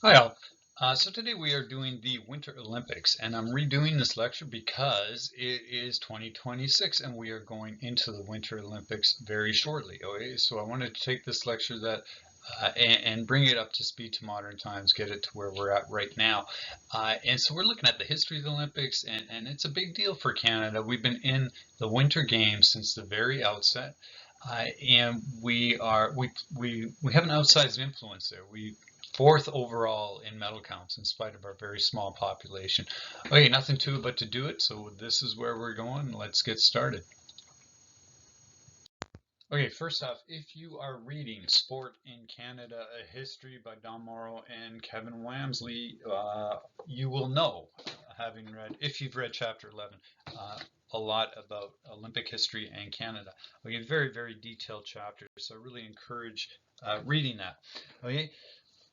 Hi all. So today we are doing the Winter Olympics, and I'm redoing this lecture because it is 2026 and we are going into the Winter Olympics very shortly. Okay, so I wanted to take this lecture and bring it up to speed to modern times, get it to where we're at right now. And so we're looking at the history of the Olympics, and it's a big deal for Canada. We've been in the Winter Games since the very outset. And we have an outsized influence there. We fourth overall in medal counts in spite of our very small population. Okay, nothing to it but to do it. So this is where we're going. Let's get started. Okay, first off, if you are reading Sport in Canada, A History by Don Morrow and Kevin Wamsley, you will know, having read, if you've read chapter 11, a lot about Olympic history and Canada. Okay, very, very detailed chapter, so I really encourage reading that. Okay,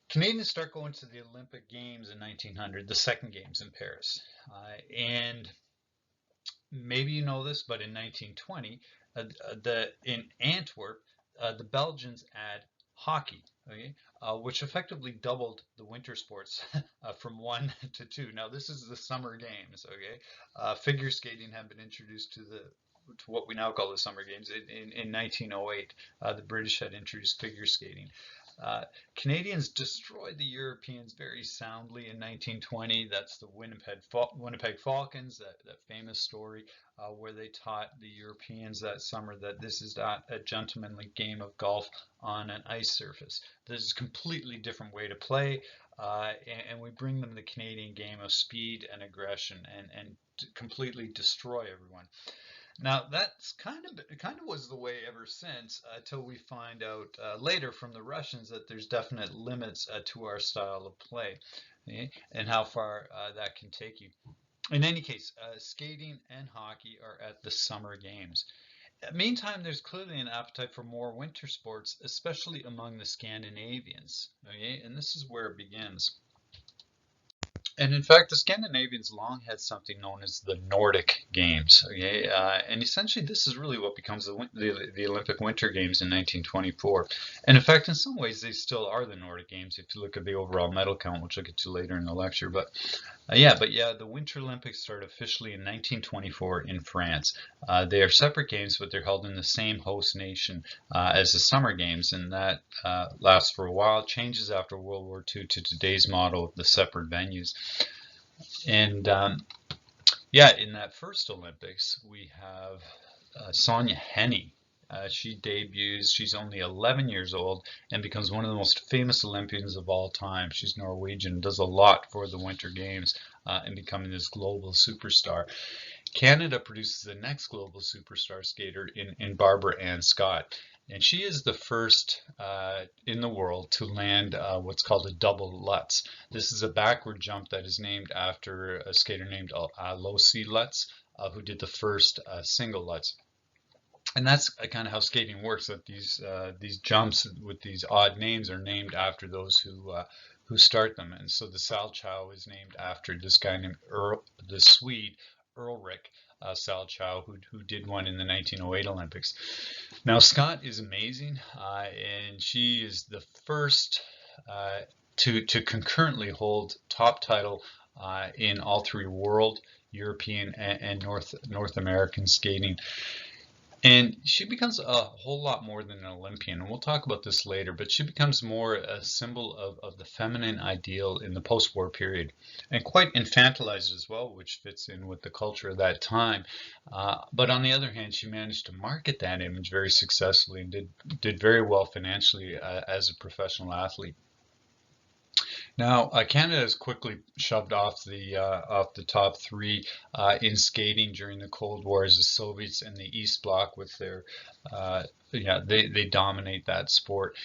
Canadians start going to the Olympic Games in 1900, the second Games in Paris. And maybe you know this, but in 1920, in Antwerp, the Belgians add hockey, okay, which effectively doubled the winter sports from one to two. Now this is the Summer Games, okay. Figure skating had been introduced to what we now call the Summer Games in 1908. The British had introduced figure skating. Uh, Canadians destroyed the Europeans very soundly in 1920. That's the Winnipeg Falcons, that famous story where they taught the Europeans that summer that this is not a gentlemanly game of golf on an ice surface. This is a completely different way to play, and we bring them the Canadian game of speed and aggression and completely destroy everyone. Now that's kind of was the way ever since until we find out later from the Russians that there's definite limits to our style of play, okay, and how far that can take you. In any case, skating and hockey are at the Summer Games. Meantime, there's clearly an appetite for more winter sports, especially among the Scandinavians. Okay, and this is where it begins. And in fact, the Scandinavians long had something known as the Nordic Games. Okay, and essentially, this is really what becomes the Olympic Winter Games in 1924. And in fact, in some ways, they still are the Nordic Games if you look at the overall medal count, which I'll get to later in the lecture. But the Winter Olympics start officially in 1924 in France. They are separate games, but they're held in the same host nation as the Summer Games, and that lasts for a while. Changes after World War II to today's model of the separate venues. And in that first Olympics, we have Sonja Henie. She debuts, she's only 11 years old and becomes one of the most famous Olympians of all time. She's Norwegian, does a lot for the Winter Games and becoming this global superstar. Canada produces the next global superstar skater in Barbara Ann Scott. And she is the first in the world to land what's called a double Lutz. This is a backward jump that is named after a skater named Aloisi Lutz, who did the first single Lutz. And that's kind of how skating works. That these jumps with these odd names are named after those who start them. And so the Salchow is named after this guy named the Swede Ulrich Salchow, who did one in the 1908 Olympics. Now Scott is amazing, and she is the first to concurrently hold top title in all three world, European, and North American skating. And she becomes a whole lot more than an Olympian, and we'll talk about this later, but she becomes more a symbol of the feminine ideal in the post-war period, and quite infantilized as well, which fits in with the culture of that time. But on the other hand, she managed to market that image very successfully and did very well financially as a professional athlete. Now, Canada has quickly shoved off the top three in skating during the Cold War as the Soviets and the East Bloc with their they dominate that sport.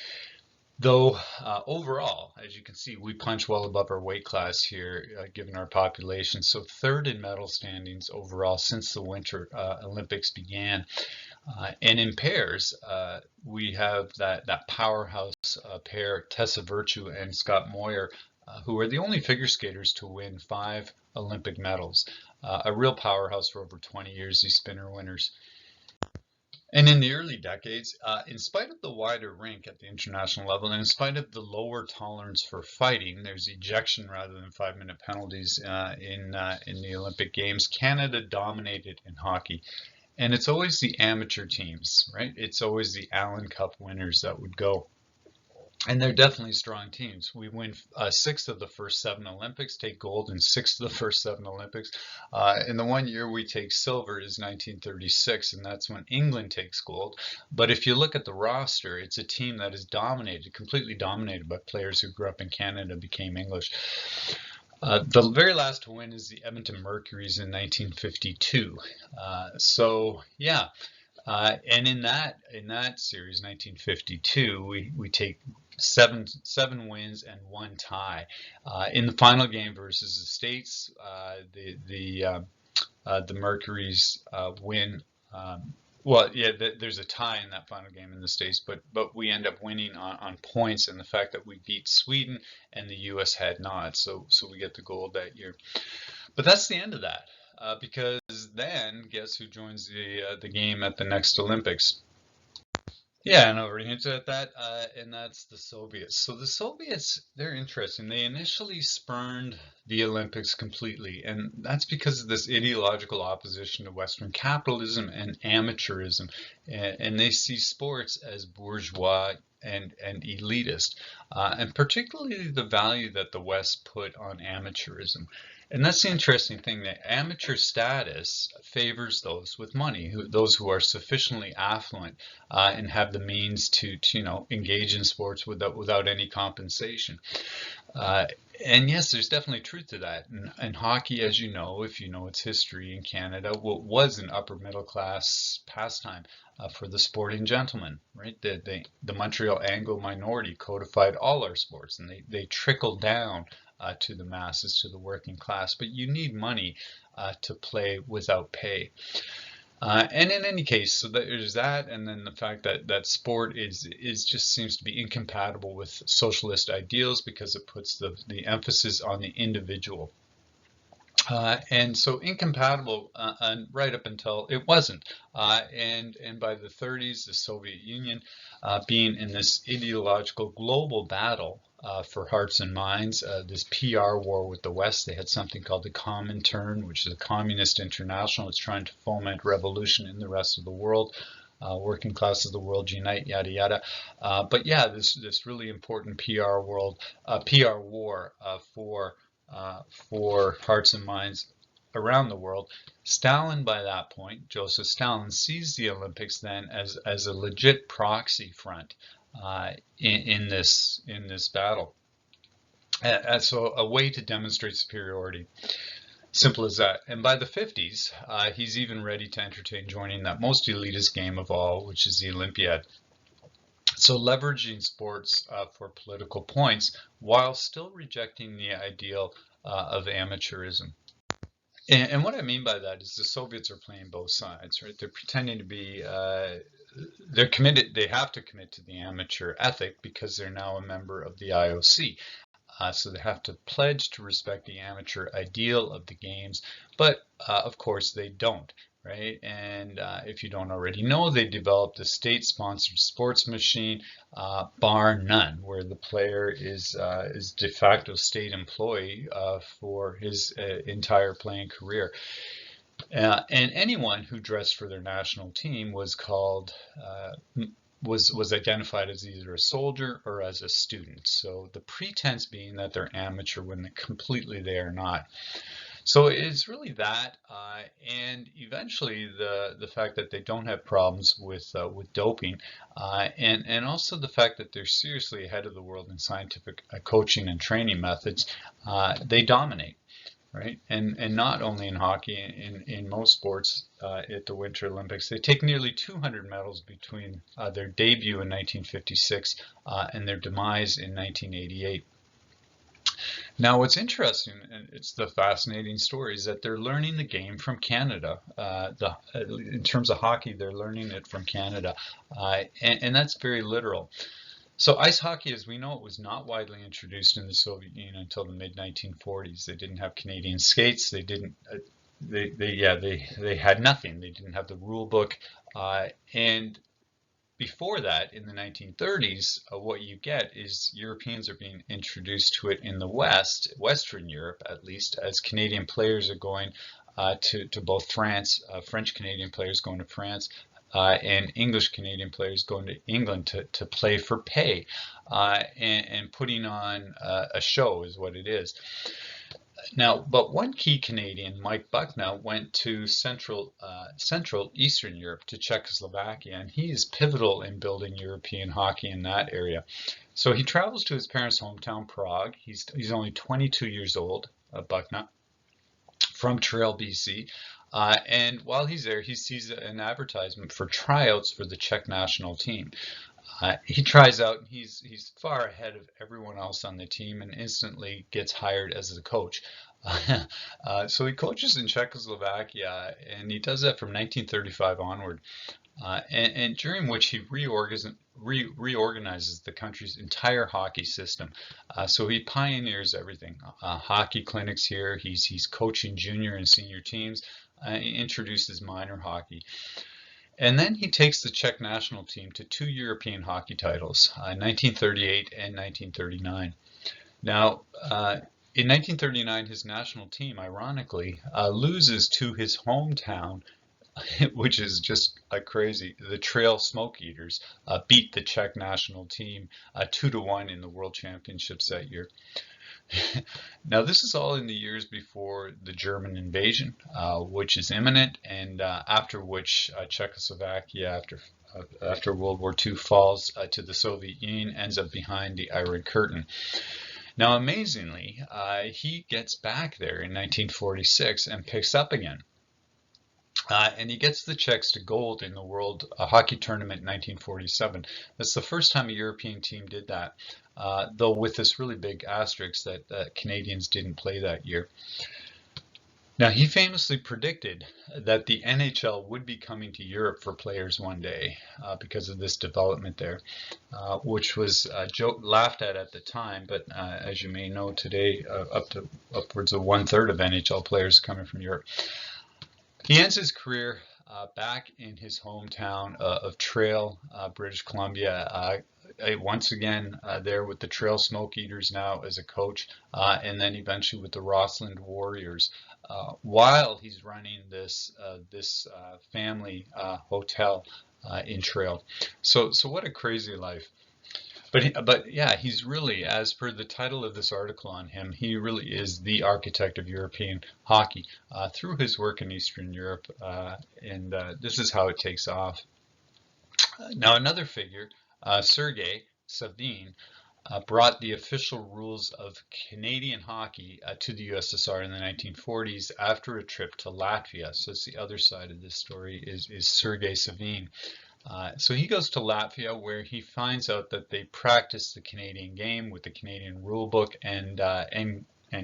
Though overall, as you can see, we punch well above our weight class here, given our population. So third in medal standings overall since the Winter Olympics began. And in pairs, we have that powerhouse pair, Tessa Virtue and Scott Moir, who are the only figure skaters to win 5 Olympic medals. A real powerhouse for over 20 years, these spinner winners. And in the early decades, in spite of the wider rink at the international level, and in spite of the lower tolerance for fighting, there's ejection rather than 5-minute penalties in the Olympic Games. Canada dominated in hockey, and it's always the amateur teams, right? It's always the Allen Cup winners that would go. And they're definitely strong teams. We win 6 of the first 7 Olympics, take gold in 6 of the first 7 Olympics. In the one year we take silver is 1936, and that's when England takes gold. But if you look at the roster, it's a team that is dominated, completely dominated by players who grew up in Canada, became English. The very last to win is the Edmonton Mercury's in 1952. So yeah. And in that series, 1952, we take seven wins and 1 tie. In the final game versus the States, the Mercury's win. Well, yeah, there's a tie in that final game in the States, but we end up winning on points, and the fact that we beat Sweden and the U.S. had not, so we get the gold that year. But that's the end of that. Because then, guess who joins the game at the next Olympics? Yeah, I know, already hinted at that, and that's the Soviets. So the Soviets, they're interesting. They initially spurned the Olympics completely, and that's because of this ideological opposition to Western capitalism and amateurism, and they see sports as bourgeois and elitist, and particularly the value that the West put on amateurism. And that's the interesting thing, that amateur status favors those with money, those who are sufficiently affluent and have the means to engage in sports without any compensation. And yes, there's definitely truth to that. And hockey, as you know, if you know its history in Canada, was an upper middle class pastime for the sporting gentleman, right? The Montreal Anglo minority codified all our sports, and they trickled down to the masses, to the working class. But you need money to play without pay. And in any case, so there's that, and then the fact that sport is just seems to be incompatible with socialist ideals because it puts the emphasis on the individual. And so incompatible right up until it wasn't. And by the 30s, the Soviet Union being in this ideological global battle for hearts and minds, this PR war with the West. They had something called the Comintern, which is a communist international. It's trying to foment revolution in the rest of the world. Working classes of the world unite, yada yada. But yeah, this really important PR war for hearts and minds around the world. Stalin, by that point, Joseph Stalin, sees the Olympics then as a legit proxy front in this battle. So a way to demonstrate superiority. Simple as that. And by the 50s, he's even ready to entertain joining that most elitist game of all, which is the Olympiad. So leveraging sports for political points while still rejecting the ideal of amateurism. And what I mean by that is the Soviets are playing both sides, right? They're pretending to be, they're committed, they have to commit to the amateur ethic because they're now a member of the IOC. So they have to pledge to respect the amateur ideal of the games, but of course they don't, right? And if you don't already know, they developed a state-sponsored sports machine, bar none, where the player is de facto state employee for his entire playing career. And anyone who dressed for their national team was called was identified as either a soldier or as a student. So the pretense being that they're amateur when completely they are not. So it's really that, and eventually the fact that they don't have problems with doping, and also the fact that they're seriously ahead of the world in scientific coaching and training methods. They dominate. Right, and not only in hockey, in most sports at the Winter Olympics, they take nearly 200 medals between their debut in 1956 and their demise in 1988. Now, what's interesting, and it's the fascinating story, is that they're learning the game from Canada. In terms of hockey, they're learning it from Canada, and that's very literal. So ice hockey, as we know, it was not widely introduced in the Soviet Union until the mid-1940s. They didn't have Canadian skates. They didn't. They had nothing. They didn't have the rule book. And before that, in the 1930s, what you get is Europeans are being introduced to it in the West, Western Europe at least, as Canadian players are going to both France, French Canadian players going to France, and English Canadian players going to England to play for pay, and putting on a show is what it is. Now, but one key Canadian, Mike Buckna, went to Central Eastern Europe, to Czechoslovakia, and he is pivotal in building European hockey in that area. So he travels to his parents' hometown, Prague. He's only 22 years old, Buckna, from Trail, BC. And while he's there, he sees an advertisement for tryouts for the Czech national team. He tries out, and he's far ahead of everyone else on the team, and instantly gets hired as the coach. So he coaches in Czechoslovakia, and he does that from 1935 onward, and during which he reorganizes the country's entire hockey system. So he pioneers everything. Hockey clinics here. He's coaching junior and senior teams. He introduces minor hockey. And then he takes the Czech national team to 2 European hockey titles, 1938 and 1939. Now, in 1939, his national team, ironically, loses to his hometown, which is just crazy. The Trail Smoke Eaters beat the Czech national team 2-1 in the World Championships that year. Now, this is all in the years before the German invasion, which is imminent, and after which Czechoslovakia, after World War II, falls to the Soviet Union, ends up behind the Iron Curtain. Now, amazingly, he gets back there in 1946 and picks up again. And he gets the Czechs to gold in the World Hockey Tournament in 1947. That's the first time a European team did that, though with this really big asterisk that Canadians didn't play that year. Now, he famously predicted that the NHL would be coming to Europe for players one day because of this development there, which was laughed at the time. But as you may know today, upwards of 1/3 of NHL players coming from Europe. He ends his career back in his hometown of Trail, British Columbia. Once again, there with the Trail Smoke Eaters now as a coach, and then eventually with the Rossland Warriors, while he's running this family hotel in Trail. So what a crazy life. But yeah, he's really, as per the title of this article on him, he really is the architect of European hockey through his work in Eastern Europe, and this is how it takes off. Now, another figure, Sergei Savin, brought the official rules of Canadian hockey to the USSR in the 1940s after a trip to Latvia. So it's the other side of this story is Sergei Savin. So he goes to Latvia, where he finds out that they practice the Canadian game with the Canadian rule book and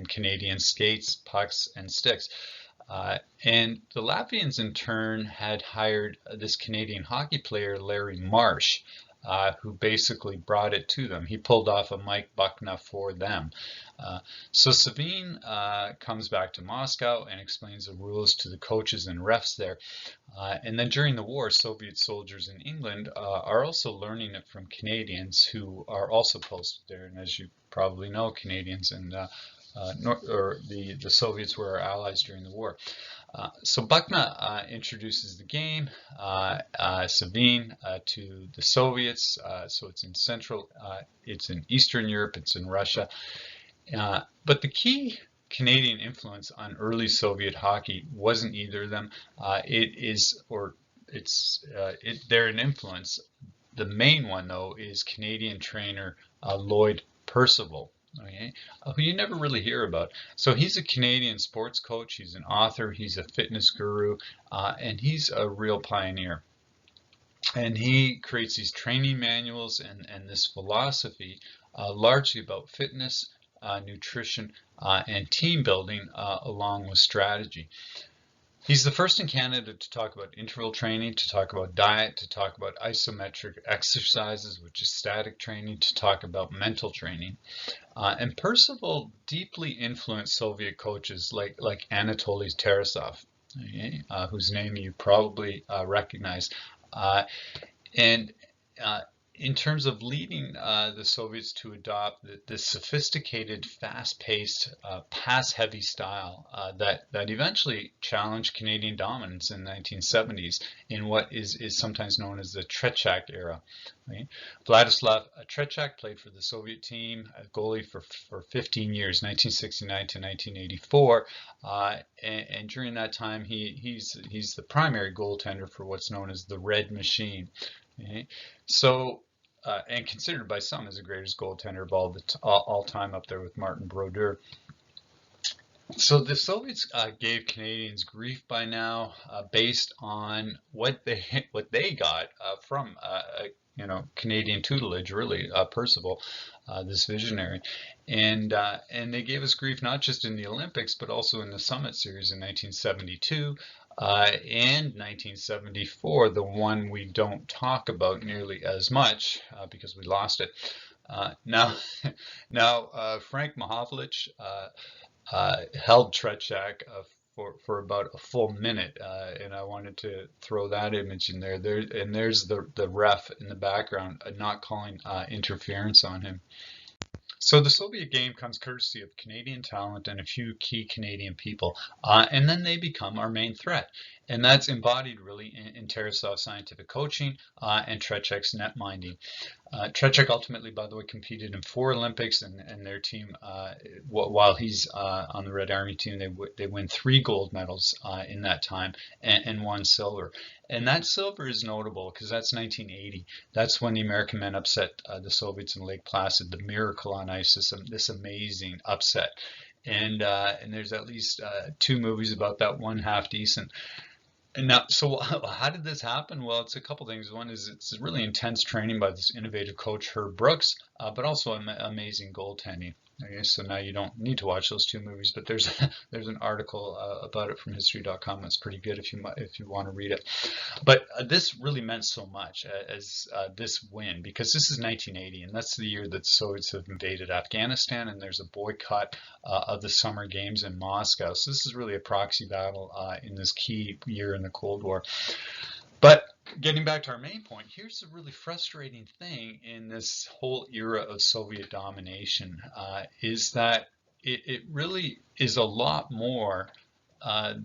Canadian skates, pucks, and sticks. And the Latvians, in turn, had hired this Canadian hockey player, Larry Marsh, who basically brought it to them. He pulled off a Mike Buckna for them. So Savin comes back to Moscow and explains the rules to the coaches and refs there. And then during the war, Soviet soldiers in England are also learning it from Canadians who are also posted there. And as you probably know, Canadians and the Soviets were our allies during the war. So Buckna introduces the game, Savin, to the Soviets. So it's in it's in Eastern Europe, it's in Russia. But the key Canadian influence on early Soviet hockey wasn't either of them. They're an influence. The main one, though, is Canadian trainer Lloyd Percival. Okay, who you never really hear about. So he's a Canadian sports coach, he's an author, he's a fitness guru, and he's a real pioneer. And he creates these training manuals and this philosophy largely about fitness, nutrition, and team building along with strategy. He's the first in Canada to talk about interval training, to talk about diet, to talk about isometric exercises, which is static training, to talk about mental training. And Percival deeply influenced Soviet coaches like Anatoly Tarasov, okay, whose name you probably recognize. And in terms of leading the Soviets to adopt the sophisticated, fast-paced, pass-heavy style that eventually challenged Canadian dominance in the 1970s in what is sometimes known as the Tretiak era. Right? Vladislav Tretiak played for the Soviet team, a goalie for 15 years, 1969 to 1984, and during that time he's the primary goaltender for what's known as the Red Machine. Okay? So, and considered by some as the greatest goaltender of all time, up there with Martin Brodeur. So the Soviets gave Canadians grief by now, based on what they got from Canadian tutelage, really, Percival, this visionary, and they gave us grief not just in the Olympics but also in the Summit Series in 1972. And 1974, the one we don't talk about nearly as much because we lost it. Now, Frank Mahovlich held Tretiak for about a full minute, and I wanted to throw that image in there. There's the ref in the background not calling interference on him. So the Soviet game comes courtesy of Canadian talent and a few key Canadian people, and then they become our main threat. And that's embodied really in Tarasov's scientific coaching and Tretiak's net minding. Tretiak ultimately, by the way, competed in 4 Olympics, and their team, while he's on the Red Army team, they win 3 gold medals in that time and 1 silver. And that silver is notable because that's 1980. That's when the American men upset the Soviets in Lake Placid, the Miracle on Ice, this amazing upset. And there's at least 2 movies about that, one half decent. And now, so how did this happen? Well, it's a couple things. One is it's really intense training by this innovative coach, Herb Brooks, but also amazing goaltending. Okay, so now you don't need to watch those 2 movies, but there's an article about it from History.com that's pretty good if you want to read it. But this really meant so much as this win, because this is 1980, and that's the year that the Soviets have invaded Afghanistan, and there's a boycott of the Summer Games in Moscow. So this is really a proxy battle in this key year in the Cold War. But getting back to our main point, here's the really frustrating thing in this whole era of Soviet domination, is that it really is a lot more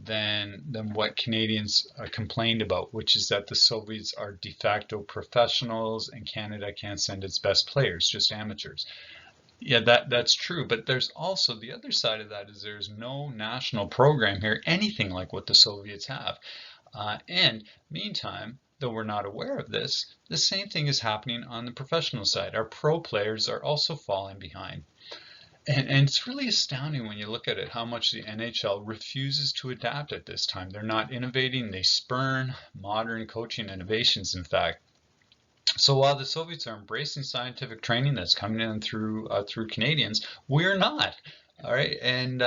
than what Canadians complained about, which is that the Soviets are de facto professionals and Canada can't send its best players, just amateurs. Yeah, that's true, but there's also the other side of that is there's no national program here, anything like what the Soviets have. And meantime, though we're not aware of this, the same thing is happening on the professional side. Our pro players are also falling behind. And it's really astounding when you look at it, how much the NHL refuses to adapt at this time. They're not innovating. They spurn modern coaching innovations, in fact. So while the Soviets are embracing scientific training that's coming in through Canadians, we're not. All right, and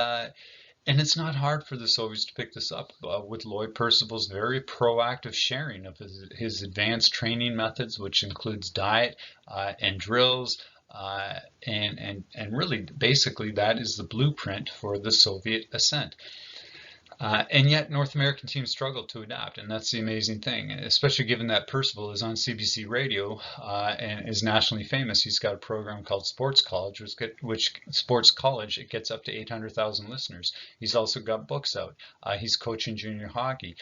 it's not hard for the Soviets to pick this up with Lloyd Percival's very proactive sharing of his advanced training methods, which includes diet and drills, and really basically that is the blueprint for the Soviet ascent. And yet North American teams struggle to adapt, and that's the amazing thing, especially given that Percival is on CBC Radio and is nationally famous. He's got a program called Sports College, it gets up to 800,000 listeners. He's also got books out. He's coaching junior hockey.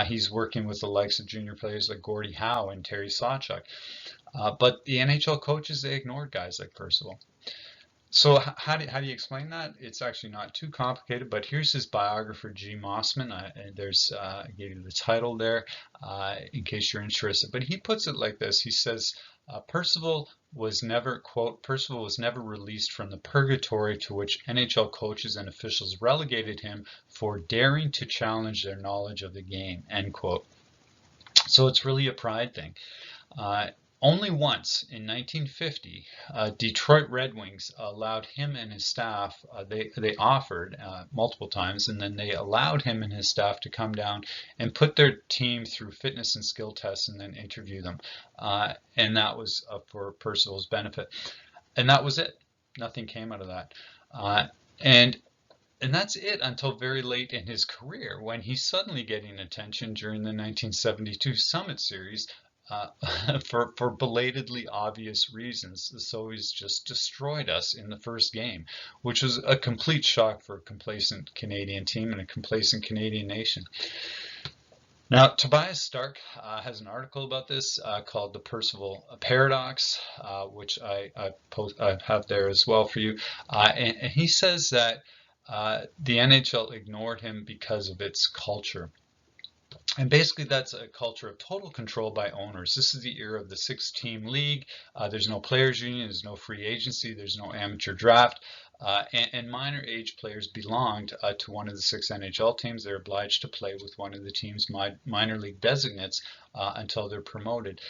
He's working with the likes of junior players like Gordie Howe and Terry Sawchuk. But the NHL coaches, they ignored guys like Percival. So how do you explain that? It's actually not too complicated, but here's his biographer, G. Mossman. I gave you the title there in case you're interested. But he puts it like this. He says, Percival was never, quote, Percival was never released from the purgatory to which NHL coaches and officials relegated him for daring to challenge their knowledge of the game, end quote. So it's really a pride thing. Only once, in 1950, Detroit Red Wings allowed him and his staff, they offered multiple times, and then they allowed him and his staff to come down and put their team through fitness and skill tests and then interview them. And that was for Percival's benefit. And that was it. Nothing came out of that. And And that's it until very late in his career, when he's suddenly getting attention during the 1972 Summit Series uh, for belatedly obvious reasons. So he's just destroyed us in the first game, which was a complete shock for a complacent Canadian team and a complacent Canadian nation. Now, Tobias Stark has an article about this called The Percival Paradox, which I have there as well for you. And he says that the NHL ignored him because of its culture. And basically, that's a culture of total control by owners. This is the era of the 6-team league. There's no players' union, there's no free agency, there's no amateur draft. And minor age players belonged to one of the 6 NHL teams. They're obliged to play with one of the team's minor league designates until they're promoted.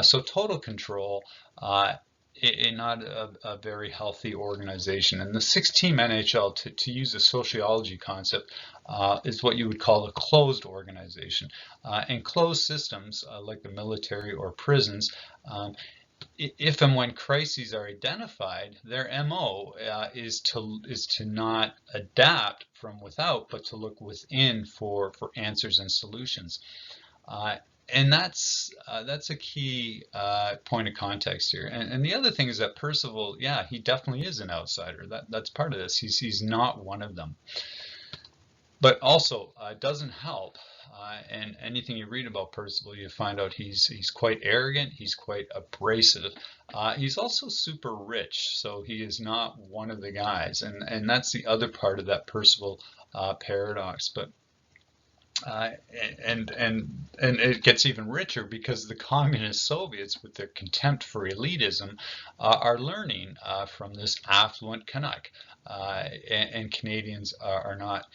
So total control. Not a very healthy organization. And the 6-team NHL, to use a sociology concept, is what you would call a closed organization. And closed systems, like the military or prisons, if and when crises are identified, their MO is to not adapt from without, but to look within for answers and solutions. And that's a key point of context here. And the other thing is that Percival, yeah, he definitely is an outsider. That's part of this. He's not one of them. But also, it doesn't help. And anything you read about Percival, you find out he's quite arrogant. He's quite abrasive. He's also super rich, so he is not one of the guys. And that's the other part of that Percival paradox. But and it gets even richer because the communist Soviets, with their contempt for elitism, are learning from this affluent Canuck, and Canadians are not.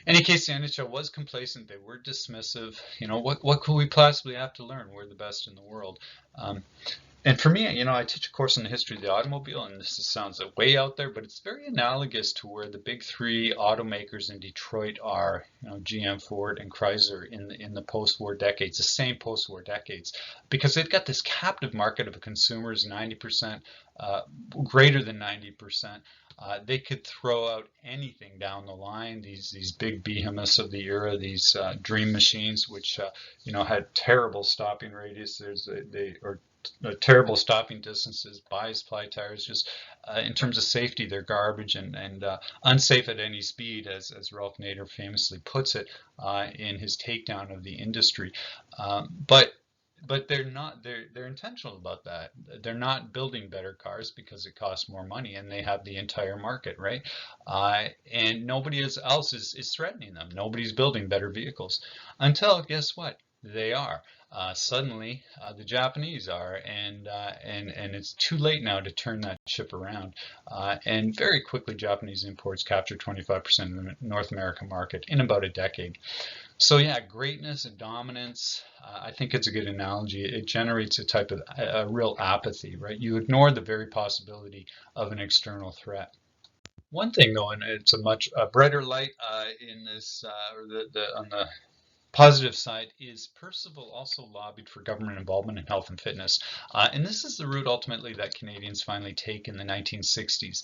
In any case, the NHL was complacent. They were dismissive. You know, what could we possibly have to learn? We're the best in the world. And for me, I teach a course on the history of the automobile, and this sounds way out there, but it's very analogous to where the big 3 automakers in Detroit are, GM, Ford, and Chrysler in the post-war decades, the same post-war decades, because they've got this captive market of consumers, 90%, greater than 90%. They could throw out anything down the line. These big behemoths of the era, these dream machines, which had terrible stopping radius. Terrible stopping distances, bi-ply tires. Just in terms of safety, they're garbage and unsafe at any speed, as Ralph Nader famously puts it in his takedown of the industry. But they're not. They're intentional about that. They're not building better cars because it costs more money, and they have the entire market, right? And nobody else is threatening them. Nobody's building better vehicles until, guess what? They are. Suddenly, the Japanese are, and it's too late now to turn that ship around. And very quickly, Japanese imports capture 25% of the North American market in about a decade. So yeah, greatness and dominance, I think it's a good analogy. It generates a type of a real apathy, right? You ignore the very possibility of an external threat. One thing though, and it's a much brighter light in this, or on the positive side, is Percival also lobbied for government involvement in health and fitness. And this is the route ultimately that Canadians finally take in the 1960s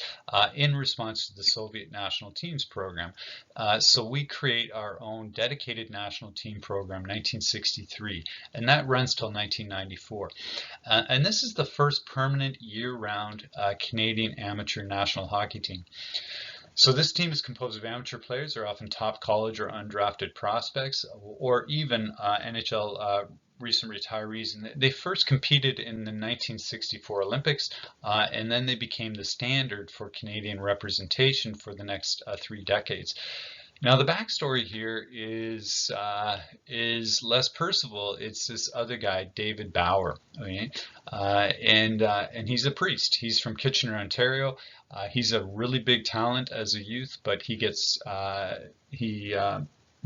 in response to the Soviet national teams program. So we create our own dedicated national team program, 1963, and that runs till 1994. And this is the first permanent year-round Canadian amateur national hockey team. So this team is composed of amateur players. They're often top college or undrafted prospects, or even NHL recent retirees. And they first competed in the 1964 Olympics, and then they became the standard for Canadian representation for the next 3 decades. Now the backstory here is Les Percival. It's this other guy, David Bauer, okay? And he's a priest. He's from Kitchener, Ontario. He's a really big talent as a youth, but he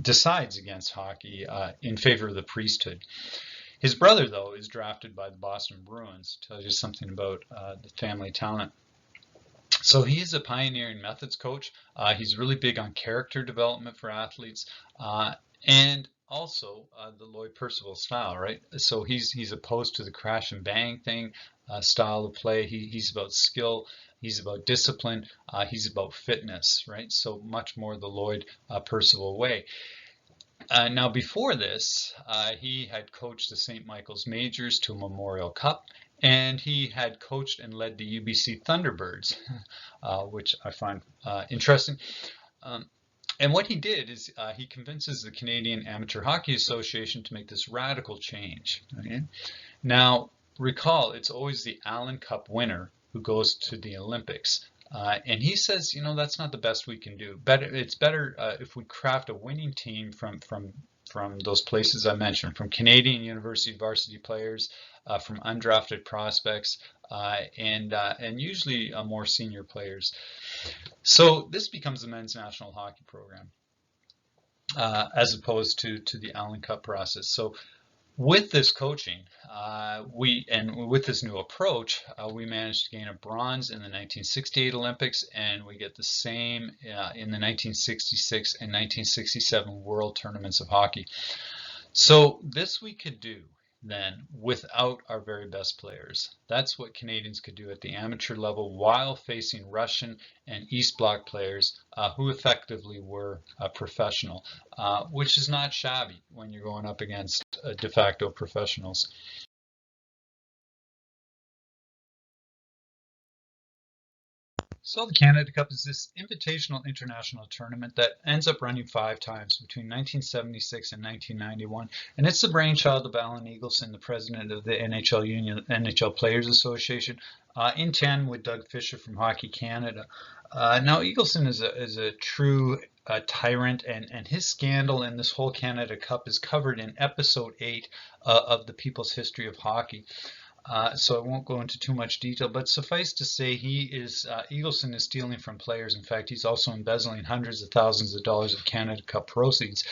decides against hockey in favor of the priesthood. His brother, though, is drafted by the Boston Bruins. Tells you something about the family talent. So he's a pioneering methods coach. He's really big on character development for athletes, and also the Lloyd Percival style, right? So he's opposed to the crash and bang thing style of play. He's about skill. he's about discipline, he's about fitness, right? So much more the Lloyd Percival way. Now, before this, he had coached the St. Michael's Majors to a Memorial Cup, and he had coached and led the UBC Thunderbirds, which I find interesting. And what he did is he convinces the Canadian Amateur Hockey Association to make this radical change. Okay? Now, recall, it's always the Allen Cup winner who goes to the Olympics. And he says, you know, that's not the best we can do. It's better if we craft a winning team from those places I mentioned, from Canadian University varsity players, from undrafted prospects, and usually more senior players. So this becomes the men's national hockey program, as opposed to the Allen Cup process. So with this coaching, with this new approach, we managed to gain a bronze in the 1968 Olympics, and we get the same in the 1966 and 1967 World Tournaments of Hockey. So this we could do then without our very best players. That's what Canadians could do at the amateur level while facing Russian and East Bloc players who effectively were professional, which is not shabby when you're going up against de facto professionals. So the Canada Cup is this invitational international tournament that ends up running 5 times between 1976 and 1991, and it's the brainchild of Alan Eagleson, the president of the NHL Players Association, in tandem with Doug Fisher from Hockey Canada. Now Eagleson is a true tyrant, and his scandal in this whole Canada Cup is covered in episode 8 of the People's History of Hockey. So I won't go into too much detail, but suffice to say, Eagleson is stealing from players. In fact, he's also embezzling hundreds of thousands of dollars of Canada Cup proceeds.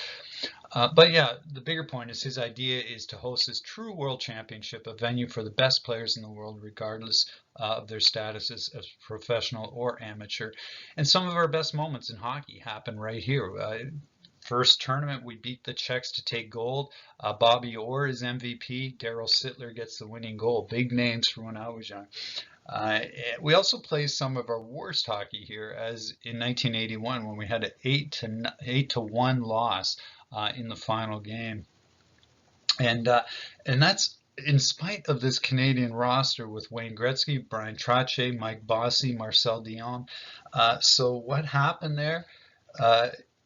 But yeah, the bigger point is his idea is to host this true world championship, a venue for the best players in the world, regardless of their status as professional or amateur. And some of our best moments in hockey happen right here. First tournament, we beat the Czechs to take gold. Bobby Orr is MVP. Daryl Sittler gets the winning goal. Big names from when I was young. We also play some of our worst hockey here, as in 1981 when we had an 8-1 loss in the final game, and that's in spite of this Canadian roster with Wayne Gretzky, Brian Trottier, Mike Bossy, Marcel Dionne. So what happened there?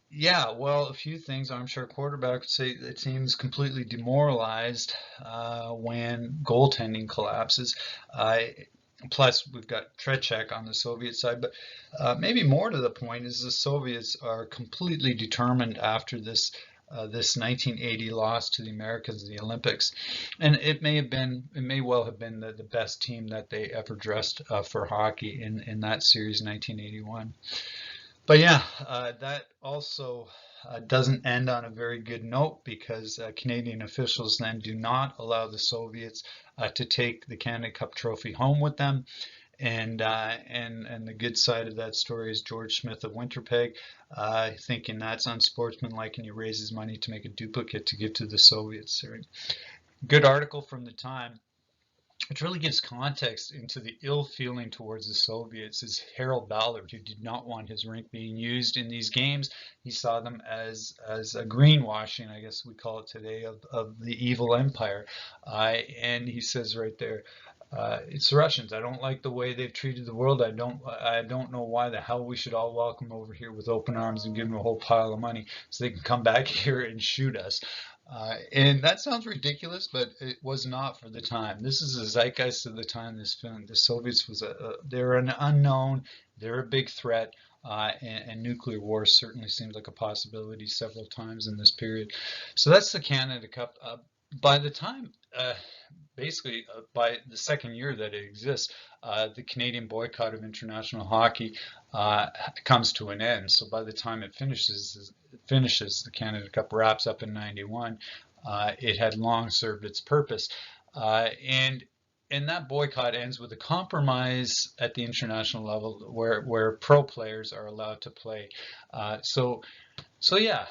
Yeah, well, a few things. I'm sure quarterback would say the team's completely demoralized when goaltending collapses. Plus, we've got Tretiak on the Soviet side, but maybe more to the point is the Soviets are completely determined after this 1980 loss to the Americans in the Olympics, and it may well have been the best team that they ever dressed for hockey in that series, 1981. But yeah, that also doesn't end on a very good note, because Canadian officials then do not allow the Soviets to take the Canada Cup trophy home with them. And the good side of that story is George Smith of Winterpeg thinking that's unsportsmanlike, and he raises money to make a duplicate to give to the Soviets. Right? Good article from the time, which really gives context into the ill feeling towards the Soviets, is Harold Ballard, who did not want his rink being used in these games. He saw them as a greenwashing, I guess we call it today, of the evil empire. And he says right there, it's the Russians. I don't like the way they've treated the world. I don't know why the hell we should all welcome over here with open arms and give them a whole pile of money so they can come back here and shoot us. And that sounds ridiculous, but it was not for the time. This is a zeitgeist of the time. This film, the Soviets they're an unknown, they're a big threat, and nuclear war certainly seems like a possibility several times in this period. So that's the Canada Cup. By the time, basically by the second year that it exists, the Canadian boycott of international hockey comes to an end. So by the time it finishes, the Canada Cup wraps up in '91. It had long served its purpose, and that boycott ends with a compromise at the international level where pro players are allowed to play. So yeah.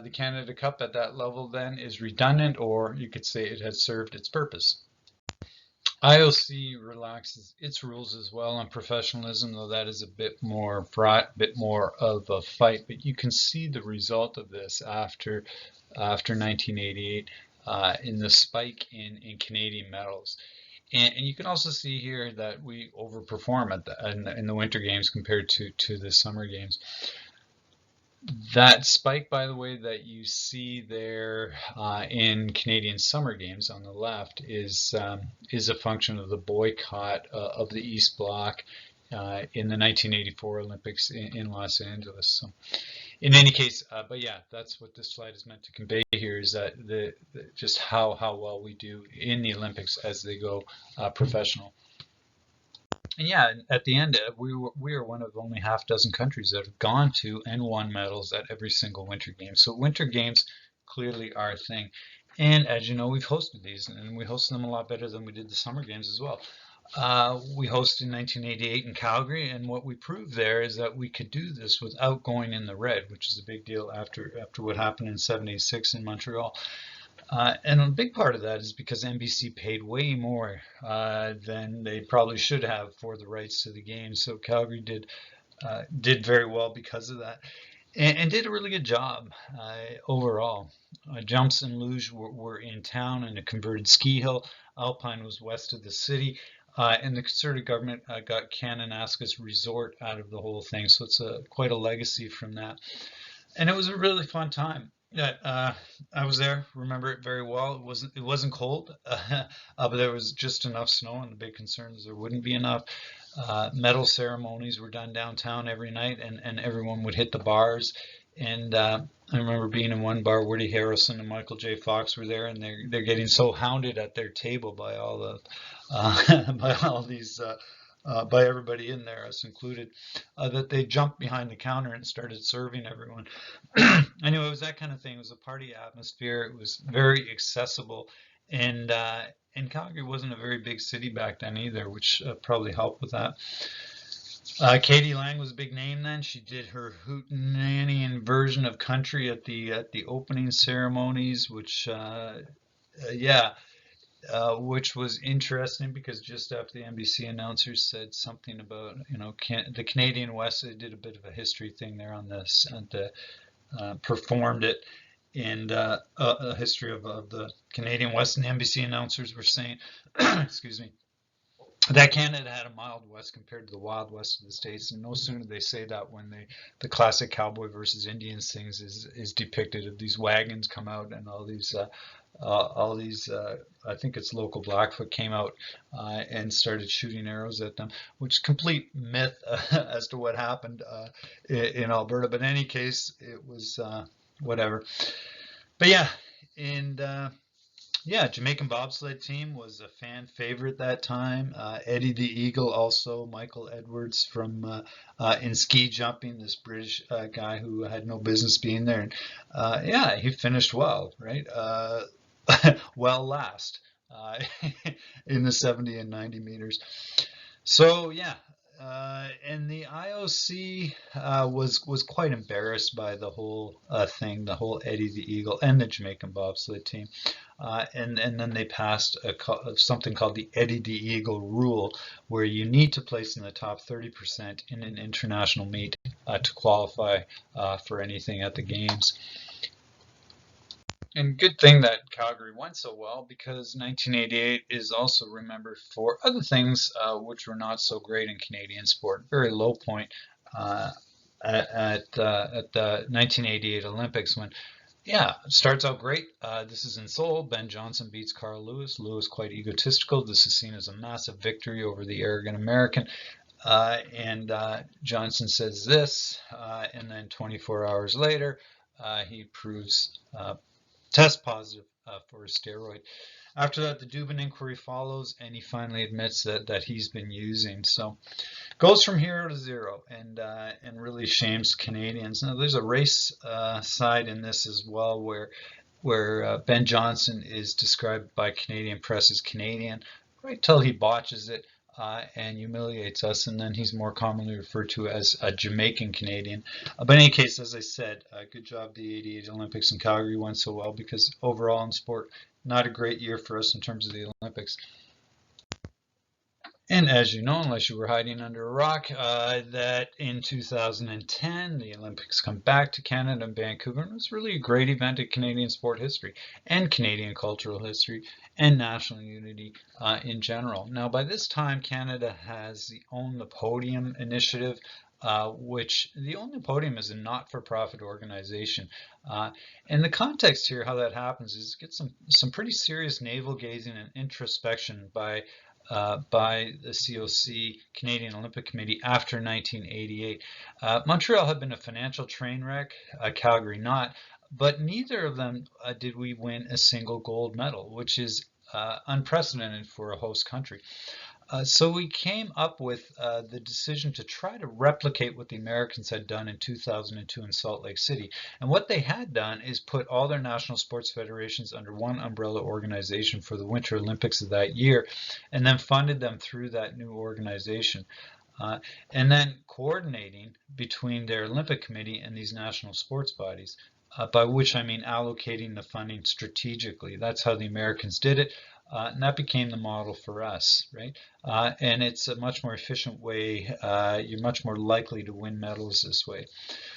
The Canada Cup at that level then is redundant, or you could say it has served its purpose. IOC relaxes its rules as well on professionalism, though that is a bit more fraught, bit more of a fight. But you can see the result of this after 1988 in the spike in Canadian medals. And you can also see here that we overperform in the Winter Games compared to the Summer Games. That spike, by the way, that you see there in Canadian Summer Games on the left is a function of the boycott of the East Bloc in the 1984 Olympics in Los Angeles. So, in any case, but yeah, that's what this slide is meant to convey here, is that just how well we do in the Olympics as they go professional. And yeah, at the end, we are one of only half dozen countries that have gone to and won medals at every single Winter Games. So Winter Games clearly are a thing. And as you know, we've hosted these, and we hosted them a lot better than we did the Summer Games as well. We hosted in 1988 in Calgary, and what we proved there is that we could do this without going in the red, which is a big deal after what happened in '76 in Montreal. And a big part of that is because NBC paid way more than they probably should have for the rights to the game. So Calgary did very well because of that, and did a really good job overall. Jumps and luge were in town in a converted ski hill. Alpine was west of the city. And the Conservative government got Kananaskis Resort out of the whole thing. So it's quite a legacy from that. And it was a really fun time. Yeah, I was there. Remember it very well. It wasn't cold, but there was just enough snow, and the big concern is there wouldn't be enough. Medal ceremonies were done downtown every night, and everyone would hit the bars. And I remember being in one bar. Woody Harrelson and Michael J. Fox were there, and they're getting so hounded at their table by all the by all these. By everybody in there, us included, that they jumped behind the counter and started serving everyone. Anyway, it was that kind of thing. It was a party atmosphere. It was very accessible, and Calgary wasn't a very big city back then either, which probably helped with that. Katie Lang was a big name then. She did her Hootenannian version of country at the opening ceremonies, which yeah. Which was interesting because just after the NBC announcers said something about, the Canadian West, they did a bit of a history thing there on this, and performed it, and a history of the Canadian West, and the NBC announcers were saying, excuse me, that Canada had a mild west compared to the wild west of the States. And no sooner do they say that when the classic cowboy versus Indians things is depicted, of these wagons come out, and all these I think it's local Blackfoot came out and started shooting arrows at them, which is complete myth as to what happened in Alberta. But in any case, it was whatever. But yeah, and yeah, Jamaican bobsled team was a fan favorite that time. Eddie the Eagle, also Michael Edwards from in ski jumping, this British guy who had no business being there. And yeah, he finished well, right? Well last in the 70 and 90 meters. So yeah, and the IOC was quite embarrassed by the whole thing, the whole Eddie the Eagle and the Jamaican bobsled team, and then they passed something called the Eddie the Eagle rule, where you need to place in the top 30% in an international meet to qualify for anything at the games. And good thing that Calgary went so well, because 1988 is also remembered for other things which were not so great in Canadian sport. Very low point at the 1988 Olympics, when, yeah, it starts out great. This is in Seoul. Ben Johnson beats Carl Lewis. Lewis quite egotistical. This is seen as a massive victory over the arrogant American. And Johnson says this, and then 24 hours later, he proves test positive for a steroid. After that, the Dubin inquiry follows, and he finally admits that he's been using. So goes from hero to zero, and really shames Canadians. Now, there's a race side in this as well, where Ben Johnson is described by Canadian press as Canadian, right till he botches it and humiliates us, and then he's more commonly referred to as a Jamaican Canadian. But in any case, as I said, good job the 88 Olympics in Calgary went so well, because overall in sport, not a great year for us in terms of the Olympics. And as you know, unless you were hiding under a rock, that in 2010, the Olympics come back to Canada and Vancouver. And it was really a great event in Canadian sport history and Canadian cultural history and national unity in general. Now, by this time, Canada has the Own the Podium initiative, which the Own the Podium is a not-for-profit organization. And the context here, how that happens, is get some pretty serious navel-gazing and introspection by the COC, Canadian Olympic Committee, after 1988. Montreal had been a financial train wreck, Calgary not, but neither of them did we win a single gold medal, which is unprecedented for a host country. So we came up with the decision to try to replicate what the Americans had done in 2002 in Salt Lake City. And what they had done is put all their national sports federations under one umbrella organization for the Winter Olympics of that year, and then funded them through that new organization. And then coordinating between their Olympic Committee and these national sports bodies. By which I mean allocating the funding strategically. That's how the Americans did it. And that became the model for us, right? And it's a much more efficient way. You're much more likely to win medals this way.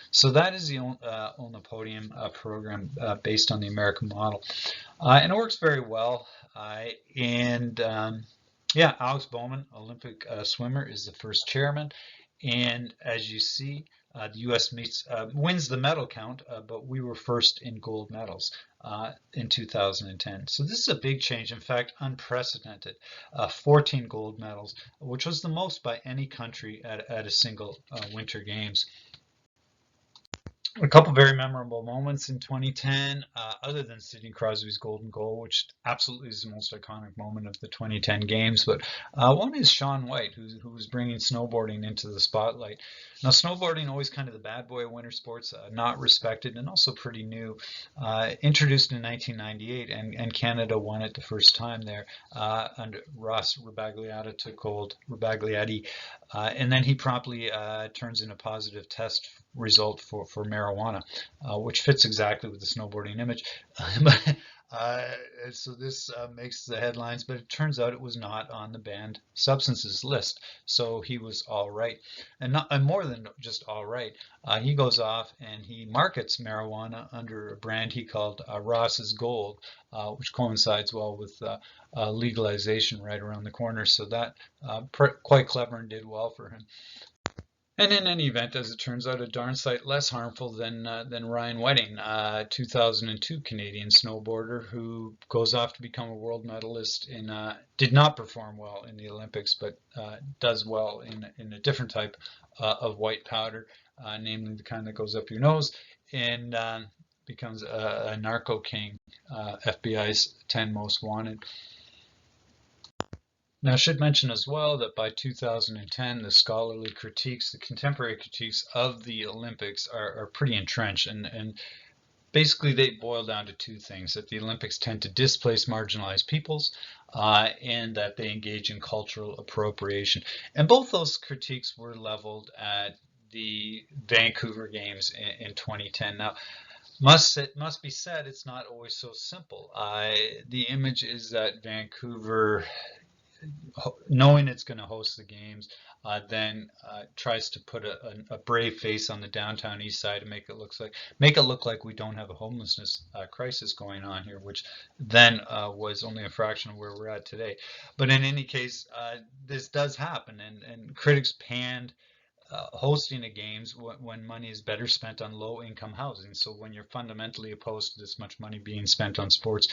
So that is the Own the Podium program based on the American model. And it works very well. Yeah, Alex Bowman, Olympic swimmer, is the first chairman. And as you see, the U.S. wins the medal count, but we were first in gold medals in 2010. So this is a big change, in fact, unprecedented. 14 gold medals, which was the most by any country at a single Winter Games. A couple very memorable moments in 2010, other than Sidney Crosby's golden goal, which absolutely is the most iconic moment of the 2010 games. But one is Shaun White, who was bringing snowboarding into the spotlight. Now, snowboarding, always kind of the bad boy of winter sports, not respected and also pretty new. Introduced in 1998, and Canada won it the first time there. Under Ross Rebagliati took gold. And then he promptly turns in a positive test result for marijuana, which fits exactly with the snowboarding image. So this makes the headlines, but it turns out it was not on the banned substances list. So he was all right, and more than just all right. He goes off and he markets marijuana under a brand he called Ross's Gold, which coincides well with legalization right around the corner. So that quite clever and did well for him. And in any event, as it turns out, a darn sight less harmful than Ryan Whiting, 2002 Canadian snowboarder who goes off to become a world medalist did not perform well in the Olympics, but does well in a different type of white powder, namely the kind that goes up your nose, and becomes a narco king, FBI's 10 most wanted. Now, I should mention as well that by 2010, the scholarly critiques, the contemporary critiques of the Olympics are pretty entrenched. And basically, they boil down to two things: that the Olympics tend to displace marginalized peoples, and that they engage in cultural appropriation. And both those critiques were leveled at the Vancouver Games in 2010. Now, it must be said, it's not always so simple. The image is that Vancouver, knowing it's going to host the games, then tries to put a brave face on the downtown east side to make it look like we don't have a homelessness crisis going on here, which then was only a fraction of where we're at today. But in any case, this does happen, and critics panned hosting of games when money is better spent on low-income housing. So when you're fundamentally opposed to this much money being spent on sports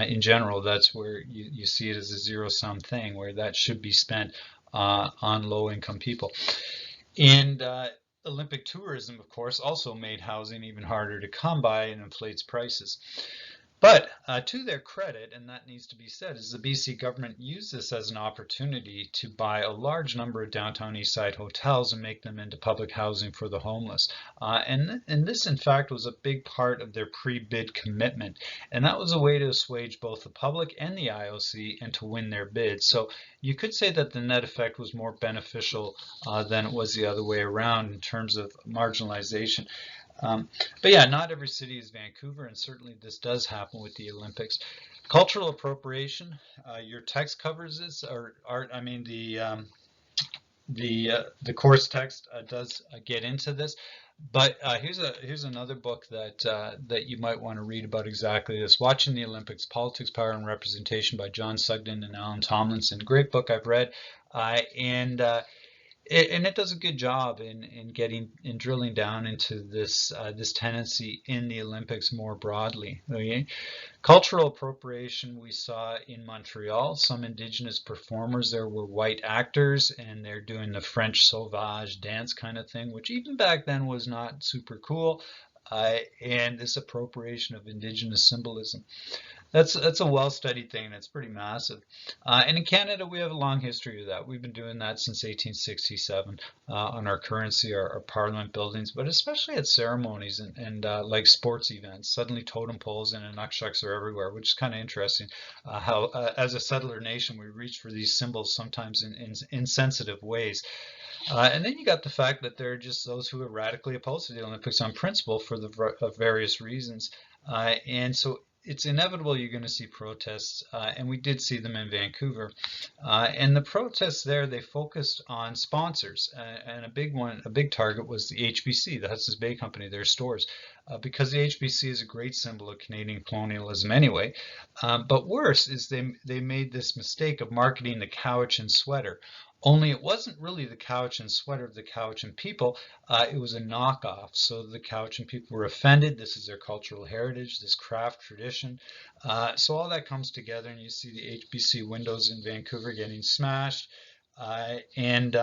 in general, that's where you see it as a zero-sum thing, where that should be spent on low-income people. And Olympic tourism, of course, also made housing even harder to come by and inflates prices. But to their credit, and that needs to be said, is the BC government used this as an opportunity to buy a large number of downtown east side hotels and make them into public housing for the homeless. And this, in fact, was a big part of their pre-bid commitment. And that was a way to assuage both the public and the IOC and to win their bid. So you could say that the net effect was more beneficial than it was the other way around in terms of marginalization. But yeah, not every city is Vancouver, and certainly this does happen with the Olympics. Cultural appropriation. Your text covers this, or art. I mean the course text does get into this, but here's another book that that you might want to read about exactly this. Watching the Olympics: Politics, Power, and Representation by John Sugden and Alan Tomlinson. Great book, I've read, and it does a good job in drilling down into this tendency in the Olympics more broadly. Okay? Cultural appropriation we saw in Montreal. Some indigenous performers there were white actors, and they're doing the French sauvage dance kind of thing, which even back then was not super cool. And this appropriation of indigenous symbolism. That's a well-studied thing. That's pretty massive. And in Canada, we have a long history of that. We've been doing that since 1867 on our currency, our Parliament buildings, but especially at ceremonies and like sports events. Suddenly totem poles and nunchucks are everywhere, which is kind of interesting how, as a settler nation, we reach for these symbols sometimes in insensitive ways. And then you got the fact that there are just those who are radically opposed to the Olympics on principle for the various reasons. And so it's inevitable you're going to see protests, and we did see them in Vancouver. And the protests there, they focused on sponsors, and a big target was the HBC, the Hudson's Bay Company, their stores, because the HBC is a great symbol of Canadian colonialism anyway. But worse is they made this mistake of marketing the Cowichan sweater. Only it wasn't really the Cowichan sweater of the Cowichan people, it was a knockoff. So the Cowichan people were offended. This is their cultural heritage, this craft tradition. So all that comes together, and you see the HBC windows in Vancouver getting smashed, and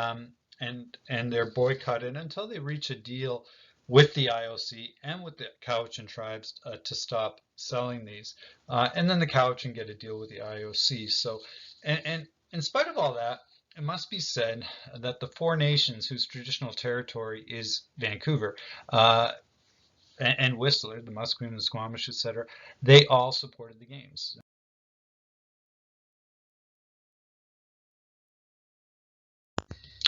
they're boycotted until they reach a deal with the IOC and with the Cowichan tribes to stop selling these. And then the Cowichan get a deal with the IOC. So, and in spite of all that, it must be said that the four nations whose traditional territory is Vancouver and Whistler, the Musqueam, the Squamish, etc., they all supported the games.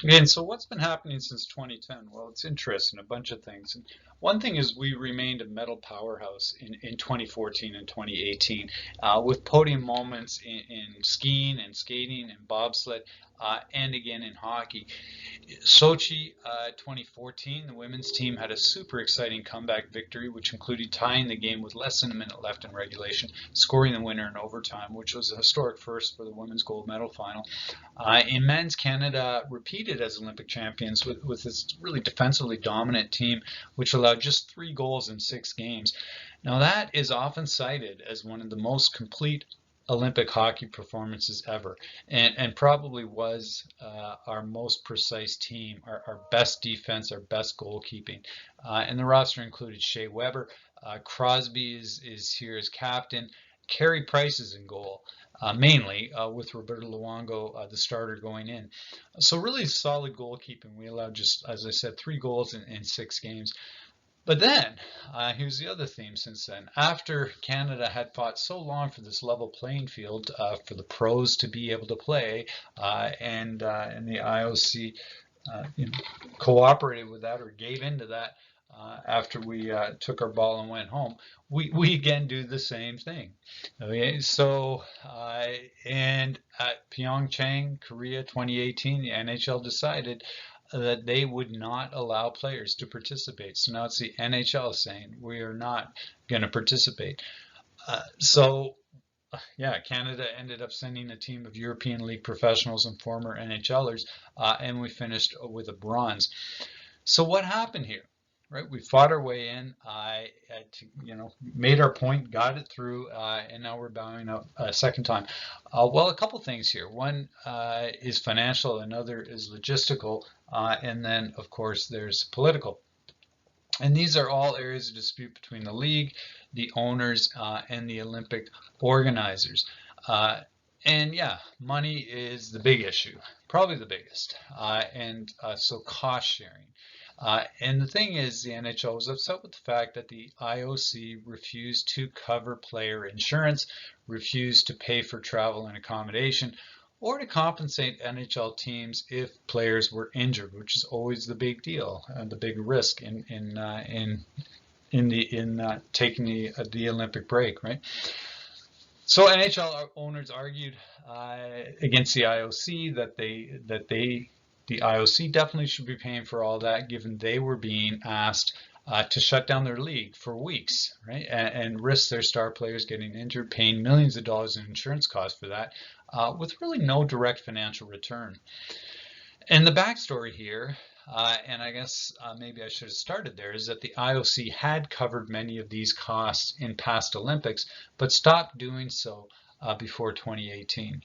And so what's been happening since 2010? Well, it's interesting, a bunch of things. And one thing is we remained a medal powerhouse in 2014 and 2018 with podium moments in skiing and skating and bobsled and again in hockey. Sochi 2014, the women's team had a super exciting comeback victory, which included tying the game with less than a minute left in regulation, scoring the winner in overtime, which was a historic first for the women's gold medal final. In men's, Canada repeated as Olympic champions with this really defensively dominant team, which allowed just 3 goals in 6 games. Now that is often cited as one of the most complete Olympic hockey performances ever, and probably was our most precise team, our best defense, our best goalkeeping. And the roster included Shea Weber, Crosby is here as captain, Carey Price is in goal, mainly with Roberto Luongo, the starter, going in. So really solid goalkeeping. We allowed just, as I said, 3 goals in 6 games. But then, here's the other theme since then. After Canada had fought so long for this level playing field, for the pros to be able to play, and the IOC cooperated with that or gave into that after we took our ball and went home, we again do the same thing. Okay, so and at Pyeongchang, Korea 2018, the NHL decided that they would not allow players to participate. So now it's the NHL saying we are not going to participate. So yeah, Canada ended up sending a team of European League professionals and former NHLers, and we finished with a bronze. So what happened here? Right, we fought our way in, made our point, got it through, and now we're bowing out a second time. Well, a couple things here. One is financial, another is logistical, and then, of course, there's political. And these are all areas of dispute between the league, the owners, and the Olympic organizers. And yeah, money is the big issue, probably the biggest, and so cost sharing. And the thing is, the NHL was upset with the fact that the IOC refused to cover player insurance, refused to pay for travel and accommodation, or to compensate NHL teams if players were injured, which is always the big deal, the big risk in taking the Olympic break, right? So NHL owners argued against the IOC that the IOC definitely should be paying for all that, given they were being asked to shut down their league for weeks, right, and risk their star players getting injured, paying millions of dollars in insurance costs for that, with really no direct financial return. And the backstory here, and I guess maybe I should have started there, is that the IOC had covered many of these costs in past Olympics, but stopped doing so before 2018.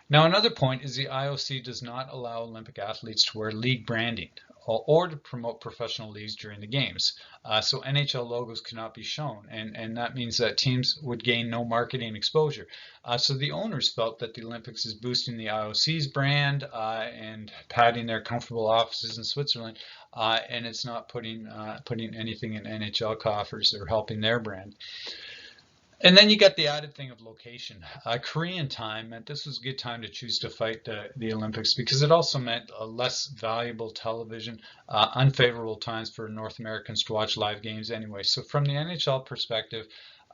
Now, another point is the IOC does not allow Olympic athletes to wear league branding or to promote professional leagues during the games. So NHL logos cannot be shown, and that means that teams would gain no marketing exposure. So the owners felt that the Olympics is boosting the IOC's brand and padding their comfortable offices in Switzerland, and it's not putting anything in NHL coffers or helping their brand. And then you got the added thing of location. Korean time meant this was a good time to choose to fight the Olympics, because it also meant a less valuable television, unfavorable times for North Americans to watch live games anyway. So from the NHL perspective,